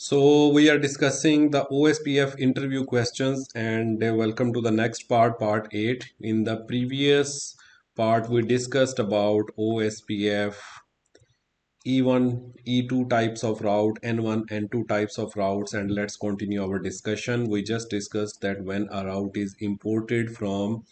So we are discussing the OSPF interview questions and welcome to the next part, part 8. In the previous part, we discussed about OSPF, E1, E2 types of route, N1, N2 types of routes, and let's continue our discussion. We just discussed that when a route is imported from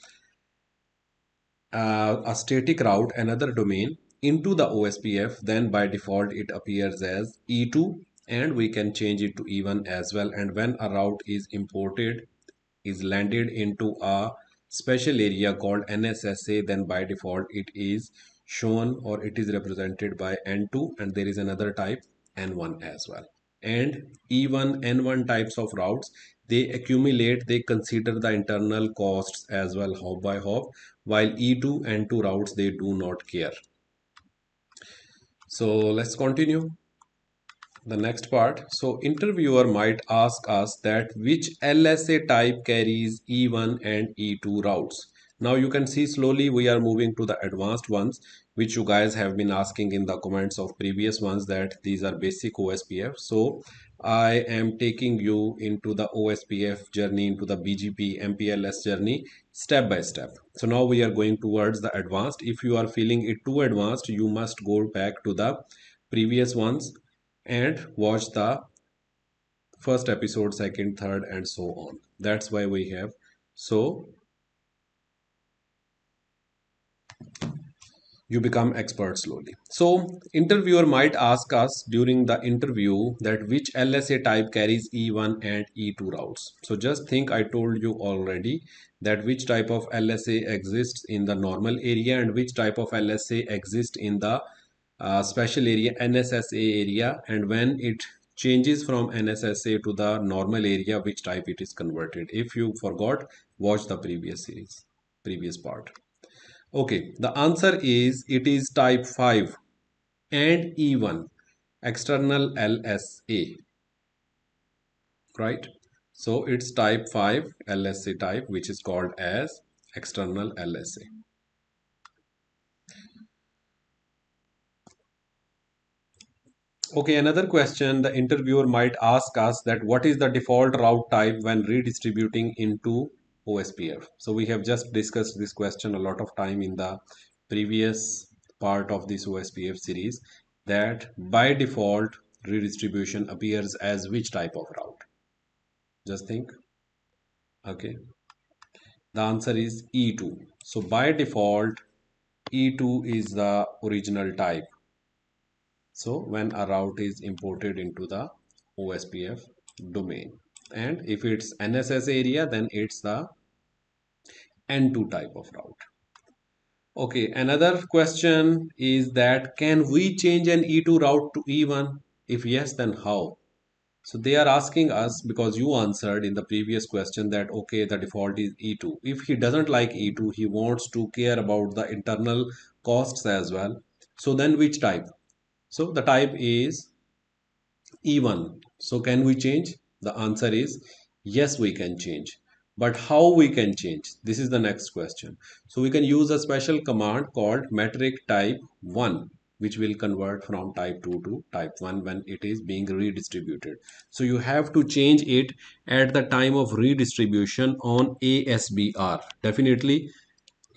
a static route, another domain, into the OSPF, then by default it appears as E2 and we can change it to E1 as well. And when a route is imported, is landed into a special area called NSSA, then by default it is shown or it is represented by N2 and there is another type N1 as well. And E1, N1 types of routes, they accumulate, they consider the internal costs as well, hop by hop, while E2 and 2 routes, they do not care. So let's continue the next part. So interviewer might ask us that which LSA type carries E1 and E2 routes. Now you can see slowly we are moving to the advanced ones, which you guys have been asking in the comments of previous ones that these are basic OSPF. So I am taking you into the OSPF journey, into the BGP MPLS journey step by step. So now we are going towards the advanced. If you are feeling it too advanced, you must go back to the previous ones and watch the first episode, second, third, and so on. That's why we have. So you become expert slowly. So interviewer might ask us during the interview that which LSA type carries E1 and E2 routes. So just think I told you already that which type of LSA exists in the normal area and which type of LSA exists in the special area NSSA area, and when it changes from NSSA to the normal area, which type it is converted. If you forgot, watch the previous series, previous part. Okay, the answer is it is type 5 and E1 external LSA, right? So it's type 5 LSA type, which is called as external LSA. Okay, another question the interviewer might ask us that what is the default route type when redistributing into OSPF? So we have just discussed this question a lot of time in the previous part of this OSPF series that by default redistribution appears as which type of route? Just think. Okay, the answer is E2. So by default E2 is the original type. So when a route is imported into the OSPF domain, and if it's NSS area, then it's the N2 type of route. Okay, another question is that can we change an E2 route to E1? If yes, then how? So they are asking us because you answered in the previous question that okay, the default is E2. If he doesn't like E2, he wants to care about the internal costs as well. So then which type? So the type is E1. So can we change? The answer is yes, we can change. But how we can change? This is the next question. So we can use a special command called metric type 1, which will convert from type 2 to type 1 when it is being redistributed. So you have to change it at the time of redistribution on ASBR. Definitely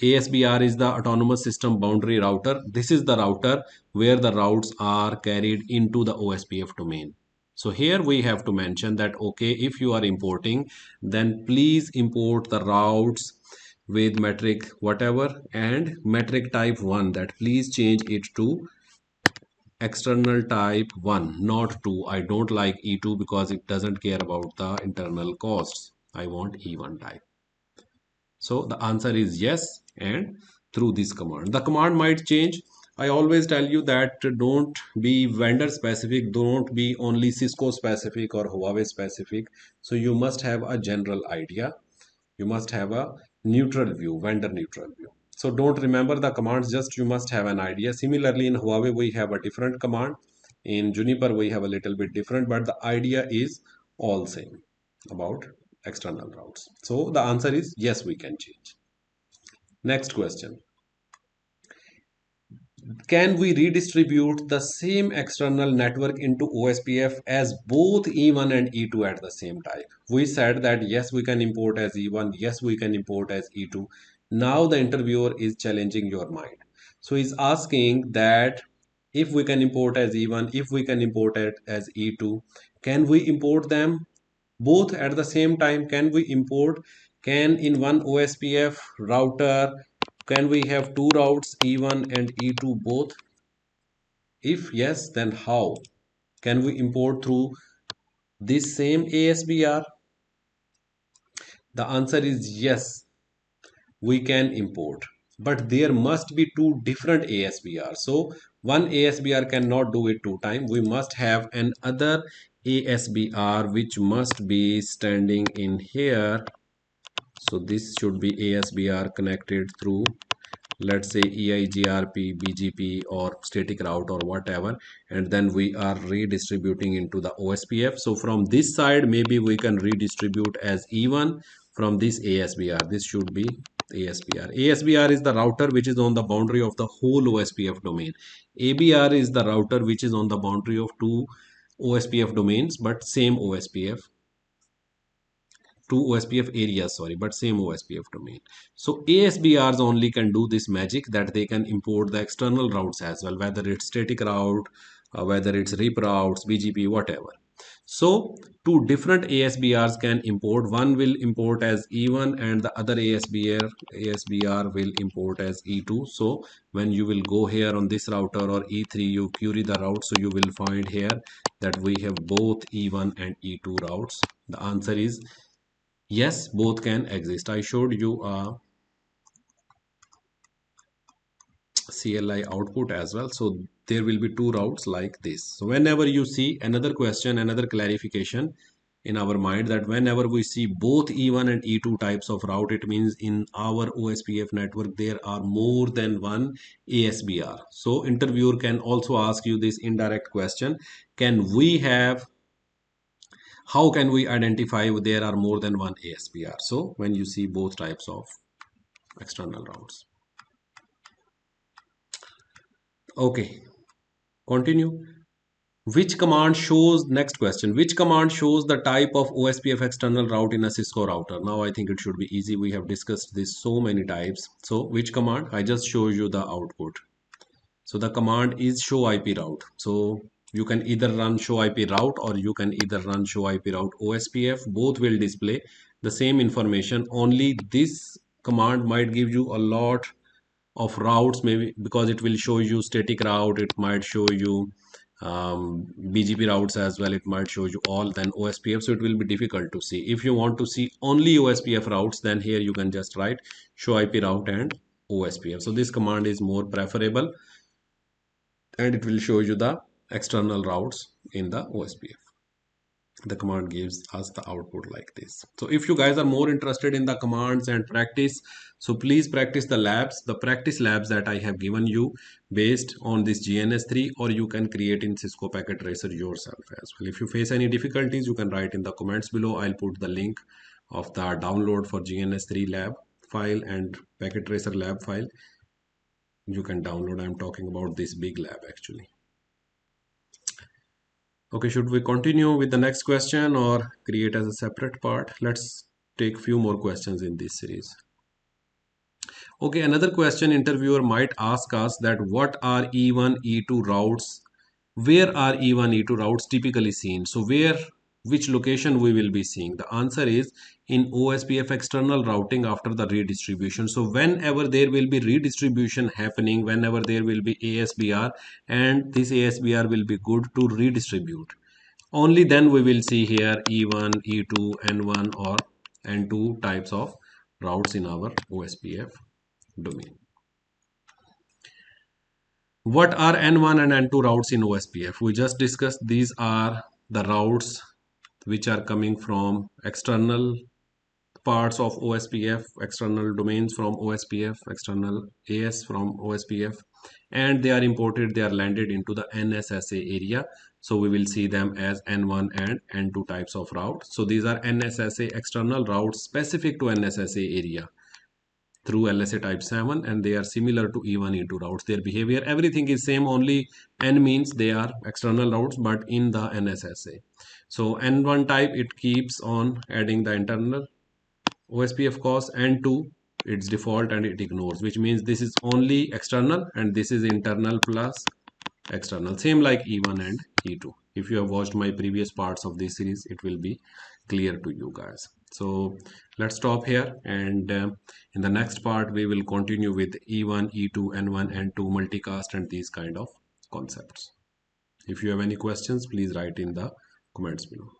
ASBR is the Autonomous System Boundary Router. This is the router where the routes are carried into the OSPF domain. So here we have to mention that, okay, if you are importing, then please import the routes with metric whatever and metric type 1, that please change it to external type 1, not 2. I don't like E2 because it doesn't care about the internal costs. I want E1 type. So the answer is yes, and through this command. The command might change. I always tell you that don't be vendor specific, don't be only Cisco specific or Huawei specific. So you must have a general idea. You must have a neutral view, vendor neutral view. So don't remember the commands, just you must have an idea. Similarly, in Huawei, we have a different command. In Juniper, we have a little bit different, but the idea is all same about external routes. So the answer is yes, we can change. Next question. can we redistribute the same external network into OSPF as both E1 and E2 at the same time? We said that yes, we can import as E1, yes, we can import as E2. Now the interviewer is challenging your mind. So he's asking that if we can import as E1, if we can import it as E2, can we import them both at the same time? Can we import, can in one OSPF router, can we have two routes E1 and E2 both? If yes, then how? Can we import through this same ASBR? The answer is yes, we can import. But there must be two different ASBR. So one ASBR cannot do it two times. We must have another ASBR which must be standing in here. So this should be ASBR connected through, let's say, EIGRP, BGP or static route or whatever, and then we are redistributing into the OSPF. So from this side maybe we can redistribute as E1 from this ASBR. This should be ASBR. ASBR is the router which is on the boundary of the whole OSPF domain. ABR is the router which is on the boundary of two OSPF domains but same OSPF, two OSPF areas, sorry, but same OSPF domain. So ASBRs only can do this magic that they can import the external routes as well, whether it's static route, whether it's RIP routes, BGP, whatever. So two different ASBRs can import. One will import as E1 and the other ASBR will import as E2. So when you will go here on this router or E3, you query the route. So you will find here that we have both E1 and E2 routes. The answer is yes, both can exist. I showed you a CLI output as well. So there will be two routes like this. So whenever you see another question, another clarification in our mind, that whenever we see both E1 and E2 types of route, it means in our OSPF network there are more than one ASBR. So interviewer can also ask you this indirect question: can we have, how can we identify there are more than one ASBR? So when you see both types of external routes. Okay, continue. Which command shows, next question, which command shows the type of OSPF external route in a Cisco router? Now I think it should be easy. We have discussed this so many times. So which command? I just show you the output. So the command is show IP route. So you can either run show IP route or you can either run show IP route OSPF. Both will display the same information. Only this command might give you a lot of routes, maybe because it will show you static route, it might show you BGP routes as well, it might show you all, then OSPF. So it will be difficult to see. If you want to see only OSPF routes, then here you can just write show IP route and OSPF. So this command is more preferable and it will show you the external routes in the OSPF. The command gives us the output like this. So if you guys are more interested in the commands and practice, so please practice the labs, the practice labs that I have given you based on this GNS3, or you can create in Cisco Packet Tracer yourself as well. If you face any difficulties, you can write in the comments below. I'll put the link of the download for GNS3 lab file and Packet Tracer lab file. You can download. I'm talking about this big lab actually. Okay, should we continue with the next question or create as a separate part? Let's take few more questions in this series. Okay, another question interviewer might ask us that what are E1, E2 routes? Where are E1, E2 routes typically seen? So where, which location we will be seeing? The answer is in OSPF external routing after the redistribution. So whenever there will be redistribution happening, whenever there will be ASBR and this ASBR will be good to redistribute, only then we will see here E1, E2, N1 or N2 types of routes in our OSPF domain. What are N1 and N2 routes in OSPF? We just discussed these are the routes which are coming from external parts of OSPF, external domains from OSPF, external AS from OSPF, and they are imported, they are landed into the NSSA area. So we will see them as N1 and N2 types of routes. So these are NSSA external routes specific to NSSA area. through LSA type 7, and they are similar to E1, E2 routes. Their behavior, everything is same, only N means they are external routes, but in the NSSA. So N1 type, it keeps on adding the internal OSPF cost, and 2 its default and it ignores, which means this is only external and this is internal plus external, same like E1 and E2. If you have watched my previous parts of this series, it will be clear to you guys. So let's stop here, and in the next part we will continue with E1, E2, N1, N2, multicast and these kind of concepts. If you have any questions, please write in the comments below.